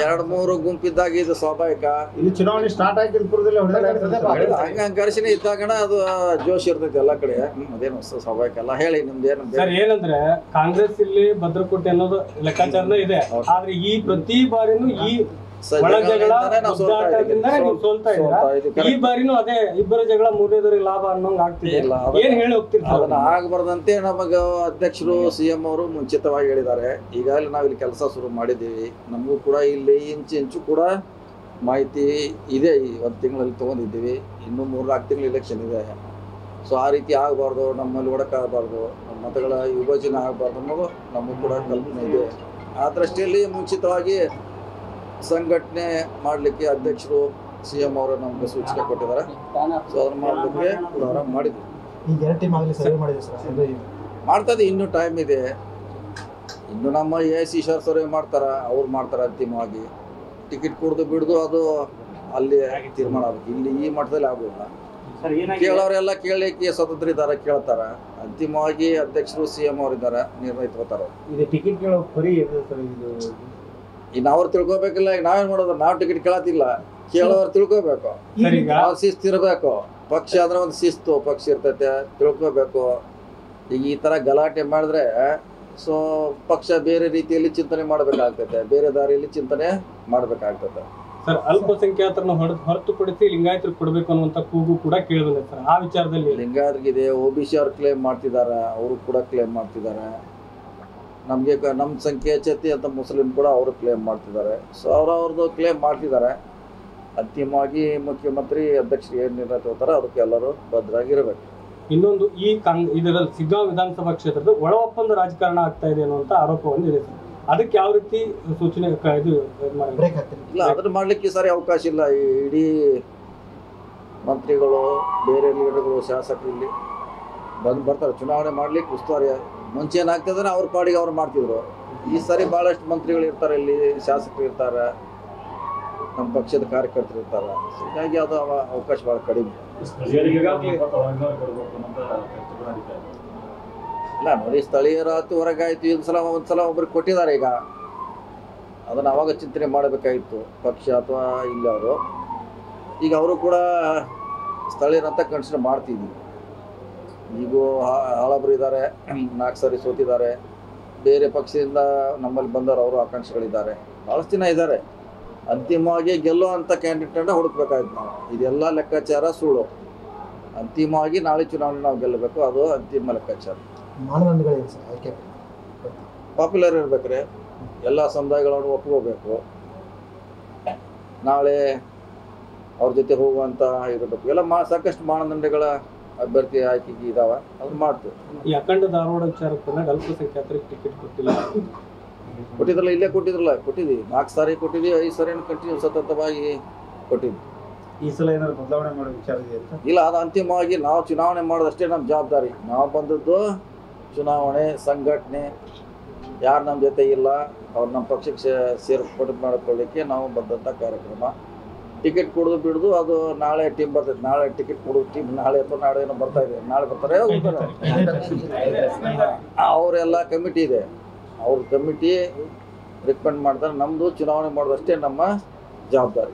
ಎರಡು ಮೂರು ಗುಂಪಿದ್ದಾಗ ಇದು ಸ್ವಾಭಾವಿಕ. ಇಲ್ಲಿ ಚುನಾವಣೆ ಸ್ಟಾರ್ಟ್ ಹಂಗ ಘರ್ಷಣೆ ಇದ್ದಾಗಣ ಅದು ಜೋಶ್ ಇರ್ತೈತಿ ಎಲ್ಲಾ ಕಡೆ. ಅದೇನು ಸ್ವಾಭಾವಿಕ ಅಲ್ಲ. ಹೇಳಿ ನಿಮ್ದೇನು ಸರ್? ಏನಂದ್ರೆ ಕಾಂಗ್ರೆಸ್ ಇಲ್ಲಿ ಭದ್ರಕೋಟೆ ಅನ್ನೋದು ಲೆಕ್ಕಾಚಾರನೇ ಇದೆ. ಆದ್ರೆ ಈ ಪ್ರತಿ ಬಾರಿನೂ ಈ ಒಳ ಜಗಳ ಸೋಲ್ತಾ ಇದ್ದೀರಾ. ಈ ಬಾರಿನೂ ಅದೇ ಇಬ್ಬರ ಜಗಳ ಮೂರನೇದವ್ರಿಗೆ ಲಾಭ ಅನ್ನೋಂಗ್ ಆಗ್ತಿದೆ. ಏನ್ ಹೇಳಿ ಹೋಗ್ತಿರ್ತಾರೆ? ಅದನ್ನ ಆಗಬಾರ್ದಂತೆ ನಮಗ ಅಧ್ಯಕ್ಷರು CM ಅವರು ಮುಂಚಿತವಾಗಿ ಹೇಳಿದ್ದಾರೆ. ಈಗಾಗಲೇ ನಾವಿಲ್ಲಿ ಕೆಲಸ ಶುರು ಮಾಡಿದ್ದೀವಿ. ನಮಗೂ ಕೂಡ ಇಲ್ಲಿ ಇಂಚು ಕೂಡ ಮಾಹಿತಿ ಇದೆ. ಒಂದು ತಿಂಗಳಲ್ಲಿ ತಗೊಂಡಿದ್ದೀವಿ. ಇನ್ನೂ 3-4 ತಿಂಗಳು ಇಲೆಕ್ಷನ್ ಇದೆ. ಸೊ ಆ ರೀತಿ ಆಗಬಾರ್ದು, ನಮ್ಮಲ್ಲಿ ಒಡಕಾಗಬಾರ್ದು, ನಮ್ಮ ಮತಗಳ ವಿಭಜನೆ ಆಗಬಾರ್ದು ಅನ್ನೋದು ನಮಗೂ ಕೂಡ ಕಲ್ಪನೆ ಇದೆ. ಆ ದೃಷ್ಟಿಯಲ್ಲಿ ಮುಂಚಿತವಾಗಿ ಸಂಘಟನೆ ಮಾಡಲಿಕ್ಕೆ ಅಧ್ಯಕ್ಷರು CM ಅವರು ನಮಗೆ ಸೂಚನೆ ಕೊಟ್ಟಿದ್ದಾರೆ. ಸೊ ಅದನ್ನು ಮಾಡಲಿಕ್ಕೆ ಕೂಡ ಮಾಡಿದ್ವಿ. ಮಾಡ್ತದೆ. ಇನ್ನೂ ಟೈಮ್ ಇದೆ. ಇನ್ನು ನಮ್ಮ AIC ಸರ್ವೆ ಮಾಡ್ತಾರ, ಅವ್ರು ಮಾಡ್ತಾರೆ. ಅಂತಿಮವಾಗಿ ಟಿಕೆಟ್ ಕುಡ್ದು ಬಿಡ್ದು ಅದು ಅಲ್ಲಿ ತೀರ್ಮಾನ ಆಗಬೇಕು. ಇಲ್ಲಿ ಈ ಮಟ್ಟದಲ್ಲಿ ಆಗೋಲ್ಲ. ಕೇಳೋರೆಲ್ಲ ಕೇಳಲಿಕ್ಕೆ ಸ್ವತಂತ್ರ ಇದ್ದಾರೆ, ಕೇಳ್ತಾರ. ಅಂತಿಮವಾಗಿ ಅಧ್ಯಕ್ಷರು CM ಅವರಿದ್ದಾರೆ, ನಿರ್ಣಯ ತಗೋತಾರ. ಇನ್ನು ಅವ್ರು ತಿಳ್ಕೊಬೇಕಿಲ್ಲ. ಈಗ ನಾವೇನ್ ಮಾಡೋದು? ನಾವು ಟಿಕೆಟ್ ಕೇಳತ್ತಿಲ್ಲ, ಕೇಳೋರು ತಿಳ್ಕೊಬೇಕು. ನಾವು ಶಿಸ್ತು ಇರಬೇಕು. ಪಕ್ಷ ಅಂದ್ರೆ ಒಂದು ಶಿಸ್ತು ಪಕ್ಷ ಇರ್ತೈತೆ, ತಿಳ್ಕೊಬೇಕು. ಈಗ ಈ ತರ ಗಲಾಟೆ ಮಾಡಿದ್ರೆ ಸೊ ಪಕ್ಷ ಬೇರೆ ರೀತಿಯಲ್ಲಿ ಚಿಂತನೆ ಮಾಡಬೇಕಾಗ್ತೈತೆ, ಬೇರೆ ದಾರಿಯಲ್ಲಿ ಚಿಂತನೆ ಮಾಡಬೇಕಾಗ್ತದೆ. ಸರ್, ಅಲ್ಪಸಂಖ್ಯಾತರನ್ನ ಹೊರತುಪಡಿಸಿ ಲಿಂಗಾಯತರಿಗೆ ಕೊಡಬೇಕು ಅನ್ನುವಂತ ಕೂಗು ಕೂಡ ಕೇಳಿದೆ ಸರ್. ಆ ವಿಚಾರದಲ್ಲಿ ಲಿಂಗಾಯತರಿಗಿದೆ, OBC ಅವ್ರು ಕ್ಲೇಮ್ ಮಾಡ್ತಿದ್ದಾರೆ, ಅವರು ಕೂಡ ಕ್ಲೇಮ್ ಮಾಡ್ತಿದ್ದಾರೆ. ನಮಗೆ ನಮ್ಮ ಸಂಖ್ಯೆ ಹೆಚ್ಚೈತಿ ಅಂತ ಮುಸ್ಲಿಂ ಕೂಡ ಅವರು ಕ್ಲೇಮ್ ಮಾಡ್ತಿದ್ದಾರೆ. ಸೊ ಅವ್ರವ್ರದ್ದು ಕ್ಲೇಮ್ ಮಾಡ್ತಿದ್ದಾರೆ. ಅಂತಿಮವಾಗಿ ಮುಖ್ಯಮಂತ್ರಿ ಅಧ್ಯಕ್ಷರು ಏನು ನಿರ್ಣಯ ತಗೋತಾರೆ ಅದಕ್ಕೆ ಎಲ್ಲರೂ ಭದ್ರಾಗಿರಬೇಕು. ಇನ್ನೊಂದು, ಈ ಇದರಲ್ಲಿ ಸಿಗ್ಗಾಂವ್ ವಿಧಾನಸಭಾ ಕ್ಷೇತ್ರದ ಒಳ ಒಪ್ಪಂದ ರಾಜಕಾರಣ ಆಗ್ತಾ ಇದೆ ಅನ್ನುವಂತ ಆರೋಪ ಒಂದಿದೆ ಸರ್. ಅದಕ್ಕೆ ಯಾವ ರೀತಿ ಸೂಚನೆ ಇಲ್ಲ, ಅದನ್ನ ಮಾಡ್ಲಿಕ್ಕೆ ಈ ಸಾರಿ ಅವಕಾಶ ಇಲ್ಲ. ಇಡೀ ಮಂತ್ರಿಗಳು, ಬೇರೆ ಲೀಡರ್ಗಳು, ಶಾಸಕರು ಇಲ್ಲಿ ಬರ್ತಾರೆ ಚುನಾವಣೆ ಮಾಡ್ಲಿಕ್ಕೆ. ಉಸ್ತುವಾರಿ ಮುಂಚೆ ಏನಾಗ್ತದೆ ಅವ್ರ ಪಾಡಿಗೆ ಅವ್ರು ಮಾಡ್ತಿದ್ರು. ಈ ಸಾರಿ ಬಹಳಷ್ಟು ಮಂತ್ರಿಗಳು ಇರ್ತಾರೆ, ಇಲ್ಲಿ ಶಾಸಕರು ಇರ್ತಾರೆ, ನಮ್ಮ ಪಕ್ಷದ ಕಾರ್ಯಕರ್ತರು ಇರ್ತಾರೆ. ಹೀಗಾಗಿ ಅದು ಅವಕಾಶ ಬಹಳ ಕಡಿಮೆ. ಇಲ್ಲ ನೋಡಿ, ಸ್ಥಳೀಯರ ಹೊರಗಾಯ್ತು. ಒಂದ್ಸಲ ಒಬ್ರಿಗೆ ಕೊಟ್ಟಿದ್ದಾರೆ. ಈಗ ಅದನ್ನು ಅವಾಗ ಚಿಂತನೆ ಮಾಡಬೇಕಾಗಿತ್ತು ಪಕ್ಷ ಅಥವಾ ಇಲ್ಲ ಅವರು. ಈಗ ಅವರು ಕೂಡ ಸ್ಥಳೀಯರಂತ ಕನ್ಸಿಡರ್ ಮಾಡ್ತಿದ್ವಿ. ಈಗ ಹಳಬರು ಇದ್ದಾರೆ, 4 ಸಾರಿ ಸೋತಿದ್ದಾರೆ. ಬೇರೆ ಪಕ್ಷದಿಂದ ನಮ್ಮಲ್ಲಿ ಬಂದವರು ಅವರು ಆಕಾಂಕ್ಷಿಗಳಿದ್ದಾರೆ, ಭಾಳಷ್ಟು ಜನ ಇದ್ದಾರೆ. ಅಂತಿಮವಾಗಿ ಗೆಲ್ಲುವಂಥ ಕ್ಯಾಂಡಿಡೇಟನ್ನು ಹುಡುಕ್ಬೇಕಾಯ್ತು ನಾವು. ಇದೆಲ್ಲ ಲೆಕ್ಕಾಚಾರ ಸುಳ್ಳು. ಅಂತಿಮವಾಗಿ ನಾಳೆ ಚುನಾವಣೆ ನಾವು ಗೆಲ್ಲಬೇಕು, ಅದು ಅಂತಿಮ ಲೆಕ್ಕಾಚಾರ. ಪಾಪ್ಯುಲರ್ ಇರ್ಬೇಕ್ರೆ, ಎಲ್ಲ ಸಮುದಾಯಗಳನ್ನು ಒಪ್ಕೋಬೇಕು. ನಾಳೆ ಅವ್ರ ಜೊತೆ ಹೋಗುವಂಥ ಇರಬೇಕು. ಎಲ್ಲ ಸಾಕಷ್ಟು ಮಾನದಂಡಗಳ ಅಭ್ಯರ್ಥಿ ಆಯ್ಕೆಗೆ ಇದಾವ, ಅದು ಮಾಡ್ತೀವಿ. ಈ ಅಖಂಡ ಧಾರವಾಡ ವಿಚಾರಕ್ಕೆ ಬಂದಾಗ ಅಲ್ಪಸಂಖ್ಯಾತರಿಗೆ ಟಿಕೆಟ್ ಕೊಟ್ಟಿದ್ರಲ್ಲ, ಇಲ್ಲೇ ಕೊಟ್ಟಿದ್ವಿ. 4 ಸಾರಿ ಕೊಟ್ಟಿದ್ವಿ, 5 ಸಾರಿ ಕಂಟಿನ್ಯೂ ಸತತವಾಗಿ ಕೊಟ್ಟಿದ್ವಿ. ಈ ಸಲ ಏನಾದ್ರು ಬದಲಾವಣೆ ಮಾಡೋ ವಿಚಾರ ಇದೆ ಅಂತ? ಇಲ್ಲ, ಅದು ಅಂತಿಮವಾಗಿ ನಾವು ಚುನಾವಣೆ ಮಾಡೋದಷ್ಟೇ ನಮ್ಮ ಜವಾಬ್ದಾರಿ. ನಾವು ಬಂದದ್ದು ಚುನಾವಣೆ, ಸಂಘಟನೆ. ಯಾರು ನಮ್ಮ ಜೊತೆ ಇಲ್ಲ ಅವ್ರು ನಮ್ಮ ಪಕ್ಷಕ್ಕೆ ಸೇರ್ಪಡೆ ಮಾಡಿಕೊಳ್ಳಿಕ್ಕೆ ನಾವು ಬಂದಂಥ ಕಾರ್ಯಕ್ರಮ. ಟಿಕೆಟ್ ಕೊಡೋದು ಬಿಡೋದು ಅದು ನಾಳೆ ಟೀಮ್ ಬರ್ತೈತೆ. ನಾಳೆ ಟಿಕೆಟ್ ಕೊಡೋದು ಟೀಮ್ ನಾಳೆ ಅಥವಾ ನಾಳೆ ಏನೋ ಬರ್ತಾ ಇದೆ. ನಾಳೆ ಬರ್ತಾರೆ, ಅವರೆಲ್ಲ ಕಮಿಟಿ ಇದೆ, ಅವ್ರ ಕಮಿಟಿ ರಿಕಮೆಂಡ್ ಮಾಡ್ತಾರೆ. ನಮ್ಮದು ಚುನಾವಣೆ ಮಾಡೋದಷ್ಟೇ ನಮ್ಮ ಜವಾಬ್ದಾರಿ.